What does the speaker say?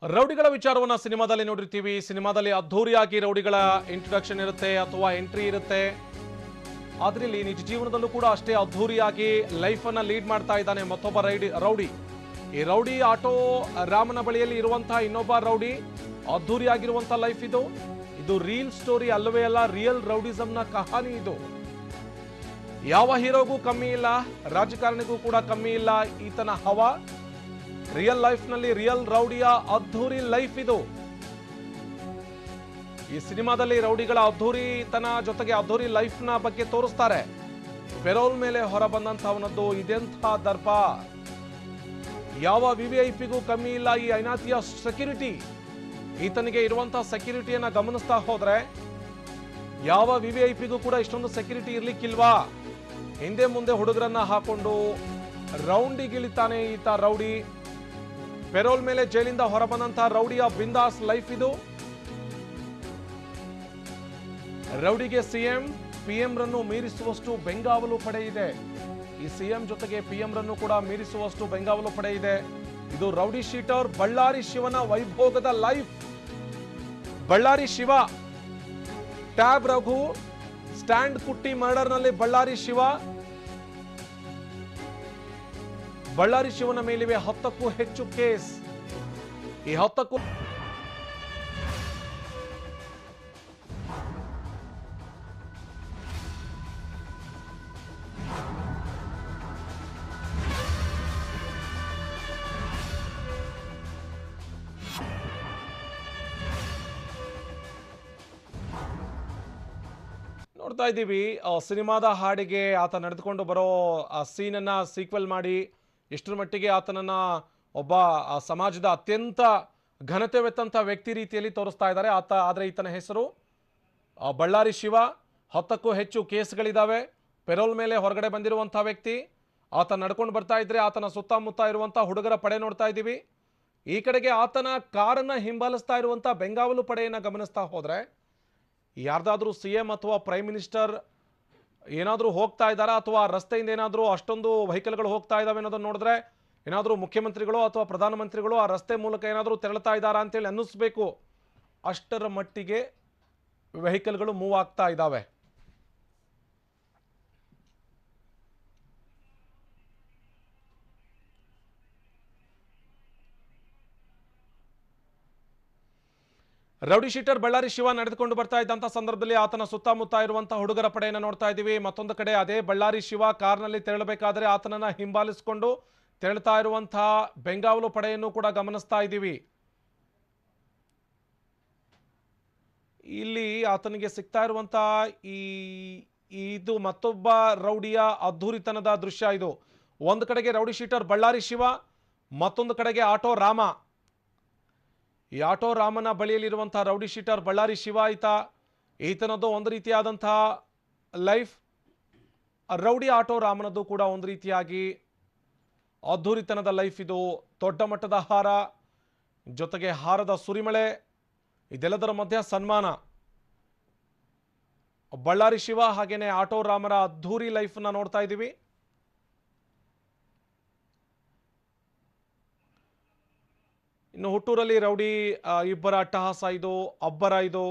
ರೌಡಿಗಳ ವಿಚಾರವನ್ನ ಸಿನಿಮಾದಲ್ಲಿ ನೋಡಿರ್ತೀವಿ. ಸಿನಿಮಾದಲ್ಲಿ ಅದ್ಧೂರಿಯಾಗಿ ರೌಡಿಗಳ ಇಂಟ್ರೊಡಕ್ಷನ್ ಇರುತ್ತೆ ಅಥವಾ ಎಂಟ್ರಿ ಇರುತ್ತೆ. ಆದ್ರೆ ಇಲ್ಲಿ ನಿಜ ಜೀವನದಲ್ಲೂ ಕೂಡ ಅಷ್ಟೇ ಅದ್ಧೂರಿಯಾಗಿ ಲೈಫ್ ಅನ್ನ ಲೀಡ್ ಮಾಡ್ತಾ ಇದ್ದಾನೆ ಮತ್ತೊಬ್ಬ ರೌಡಿ. ಈ ರೌಡಿ ಆಟೋ ರಾಮನ ಬಳಿಯಲ್ಲಿ ಇರುವಂತಹ ಇನ್ನೊಬ್ಬ ರೌಡಿ ಅದ್ಧೂರಿಯಾಗಿರುವಂತಹ ಲೈಫ್ ಇದು. ಇದು ರಿಯಲ್ ಸ್ಟೋರಿ ಅಲ್ಲವೇ ಅಲ್ಲ, ರಿಯಲ್ ರೌಡಿಸಂನ ಕಹಾನಿ ಇದು. ಯಾವ ಹೀರೋಗೂ ಕಮ್ಮಿ ಇಲ್ಲ, ರಾಜಕಾರಣಿಗೂ ಕೂಡ ಕಮ್ಮಿ ಇಲ್ಲ ಈತನ ಹವಾ. ರಿಯಲ್ ಲೈಫ್ ನಲ್ಲಿ ರಿಯಲ್ ರೌಡಿಯ ಅದ್ಧೂರಿ ಲೈಫ್ ಇದು. ಈ ಸಿನಿಮಾದಲ್ಲಿ ರೌಡಿಗಳ ಅದ್ಧೂರಿತನ ಜೊತೆಗೆ ಅದ್ಧೂರಿ ಲೈಫ್ ನ ಬಗ್ಗೆ ತೋರಿಸ್ತಾರೆ. ಪೆರೋಲ್ ಮೇಲೆ ಹೊರ ಬಂದಂತವನದ್ದು ಇದೆಂಥ ದರ್ಪ. ಯಾವ ವಿವಿಐಪಿಗೂ ಕಮ್ಮಿ ಇಲ್ಲ ಈ ಐನಾತಿಯ ಸೆಕ್ಯೂರಿಟಿ. ಈತನಿಗೆ ಇರುವಂತಹ ಸೆಕ್ಯೂರಿಟಿಯನ್ನ ಗಮನಿಸ್ತಾ ಹೋದ್ರೆ ಯಾವ ವಿವಿಐಪಿಗೂ ಕೂಡ ಇಷ್ಟೊಂದು ಸೆಕ್ಯೂರಿಟಿ ಇರ್ಲಿಕ್ಕಿಲ್ವಾ? ಹಿಂದೆ ಮುಂದೆ ಹುಡುಗರನ್ನ ಹಾಕೊಂಡು ರೌಂಡಿಗಿಳಿತಾನೆ ಈತ ರೌಡಿ. ಪೆರೋಲ್ ಮೇಲೆ ಜೈಲಿಂದ ಹೊರಬಂದಂತಹ ರೌಡಿಯ ಬಿಂದಾಸ್ ಲೈಫ್ ಇದು. ರೌಡಿಗೆ ಸಿಎಂ ಪಿಎಂ ರನ್ನು ಮೀರಿಸುವಷ್ಟು ಬೆಂಗಾವಲು ಪಡೆ ಇದೆ. ಈ ಸಿಎಂ ಜೊತೆಗೆ ಪಿಎಂ ರನ್ನು ಕೂಡ ಮೀರಿಸುವಷ್ಟು ಬೆಂಗಾವಲು ಪಡೆ ಇದೆ. ಇದು ರೌಡಿ ಶೀಟರ್ ಬಳ್ಳಾರಿ ಶಿವನ ವೈಭೋಗದ life. Ballari Shiva, tab Raghu, stand Kutti murder ನಲ್ಲಿ ಬಳ್ಳಾರಿ ಶಿವ. ಬಳ್ಳಾರಿ ಶಿವನ ಮೇಲಿವೆ 10ಕ್ಕೂ ಹೆಚ್ಚು ಕೇಸ್. ಈ 10ಕ್ಕೂ ನೋಡ್ತಾ ಇದ್ದೀವಿ. ಸಿನಿಮಾದ ಹಾಡಿಗೆ ಆತ ನಡೆದುಕೊಂಡು ಬರೋ ಸೀನನ್ನ ಸೀಕ್ವೆಲ್ ಮಾಡಿ ಇಷ್ಟರ ಮಟ್ಟಿಗೆ ಆತನನ್ನ ಒಬ್ಬ ಸಮಾಜದ ಅತ್ಯಂತ ಘನತೆವೆತ್ತಂತ ವ್ಯಕ್ತಿ ರೀತಿಯಲ್ಲಿ ತೋರಿಸ್ತಾ ಇದ್ದಾರೆ ಆದ್ರೆ ಈತನ ಹೆಸರು ಬಳ್ಳಾರಿ ಶಿವ. 10ಕ್ಕೂ ಹೆಚ್ಚು ಕೇಸ್ಗಳಿದಾವೆ. ಪೆರೋಲ್ ಮೇಲೆ ಹೊರಗಡೆ ಬಂದಿರುವಂತಹ ವ್ಯಕ್ತಿ. ಆತ ನಡ್ಕೊಂಡು ಬರ್ತಾ ಇದ್ರೆ ಆತನ ಸುತ್ತಮುತ್ತ ಇರುವಂತಹ ಹುಡುಗರ ಪಡೆ ನೋಡ್ತಾ ಇದ್ದೀವಿ. ಈ ಕಡೆಗೆ ಆತನ ಕಾರನ್ನ ಹಿಂಬಾಲಿಸ್ತಾ ಇರುವಂತಹ ಬೆಂಗಾವಲು ಪಡೆಯನ್ನ ಗಮನಿಸ್ತಾ ಹೋದ್ರೆ ಯಾರ್ದಾದ್ರೂ ಸಿಎಂ ಅಥವಾ ಪ್ರೈಮ್ ಮಿನಿಸ್ಟರ್ ಏನಾದರೂ ಹೋಗ್ತಾ ಇದ್ದಾರಾ ಅಥವಾ ರಸ್ತೆಯಿಂದ ಏನಾದರೂ ಅಷ್ಟೊಂದು ವೆಹಿಕಲ್ಗಳು ಹೋಗ್ತಾ ಇದ್ದಾವೆ ಅನ್ನೋದನ್ನು ನೋಡಿದ್ರೆ ಏನಾದರೂ ಮುಖ್ಯಮಂತ್ರಿಗಳು ಅಥವಾ ಪ್ರಧಾನಮಂತ್ರಿಗಳು ಆ ರಸ್ತೆ ಮೂಲಕ ಏನಾದರೂ ತೆರಳ್ತಾ ಇದ್ದಾರಾ ಅಂತೇಳಿ ಅನ್ನಿಸ್ಬೇಕು. ಅಷ್ಟರ ಮಟ್ಟಿಗೆ ವೆಹಿಕಲ್ಗಳು ಮೂವ್ ಆಗ್ತಾ ಇದ್ದಾವೆ. ರೌಡಿ ಶೀಟರ್ ಬಳ್ಳಾರಿ ಶಿವ ನಡೆದುಕೊಂಡು ಬರ್ತಾ ಇದ್ದಂಥ ಸಂದರ್ಭದಲ್ಲಿ ಆತನ ಸುತ್ತಮುತ್ತ ಇರುವಂತಹ ಹುಡುಗರ ಪಡೆಯನ್ನು ನೋಡ್ತಾ ಇದ್ದೀವಿ. ಮತ್ತೊಂದು ಕಡೆ ಅದೇ ಬಳ್ಳಾರಿ ಶಿವ ಕಾರ್ನಲ್ಲಿ ತೆರಳಬೇಕಾದ್ರೆ ಆತನನ್ನ ಹಿಂಬಾಲಿಸಿಕೊಂಡು ತೆರಳ್ತಾ ಇರುವಂತಹ ಬೆಂಗಾವಲು ಪಡೆಯನ್ನು ಕೂಡ ಗಮನಿಸ್ತಾ ಇದ್ದೀವಿ. ಇಲ್ಲಿ ಆತನಿಗೆ ಸಿಗ್ತಾ ಇರುವಂತಹ ಇದು ಮತ್ತೊಬ್ಬ ರೌಡಿಯ ಅದ್ಧೂರಿತನದ ದೃಶ್ಯ ಇದು. ಒಂದು ಕಡೆಗೆ ರೌಡಿ ಶೀಟರ್ ಬಳ್ಳಾರಿ ಶಿವ, ಮತ್ತೊಂದು ಕಡೆಗೆ ಆಟೋ ರಾಮ. ಈ ಆಟೋ ರಾಮನ ಬಳಿಯಲ್ಲಿರುವಂತಹ ರೌಡಿ ಶೀಟರ್ ಬಳ್ಳಾರಿ ಶಿವ ಈತನದ್ದು ಒಂದು ರೀತಿಯಾದಂತಹ ಲೈಫ್. ರೌಡಿ ಆಟೋ ರಾಮನದ್ದು ಕೂಡ ಒಂದು ರೀತಿಯಾಗಿ ಅದ್ಧೂರಿತನದ ಲೈಫ್ ಇದು. ದೊಡ್ಡ ಮಟ್ಟದ ಹಾರ ಜೊತೆಗೆ ಹಾರದ ಸುರಿಮಳೆ, ಇದೆಲ್ಲದರ ಮಧ್ಯ ಸನ್ಮಾನ. ಬಳ್ಳಾರಿ ಶಿವ ಹಾಗೇನೆ ಆಟೋ ರಾಮರ ಅದ್ಧೂರಿ ಲೈಫ್ನ ನೋಡ್ತಾ ಇದ್ದೀವಿ. ಇನ್ನು ಹುಟ್ಟೂರಲ್ಲಿ ರೌಡಿ ಇಬ್ಬರ ಅಟ್ಟಹಾಸ ಇದು, ಅಬ್ಬರ ಇದು.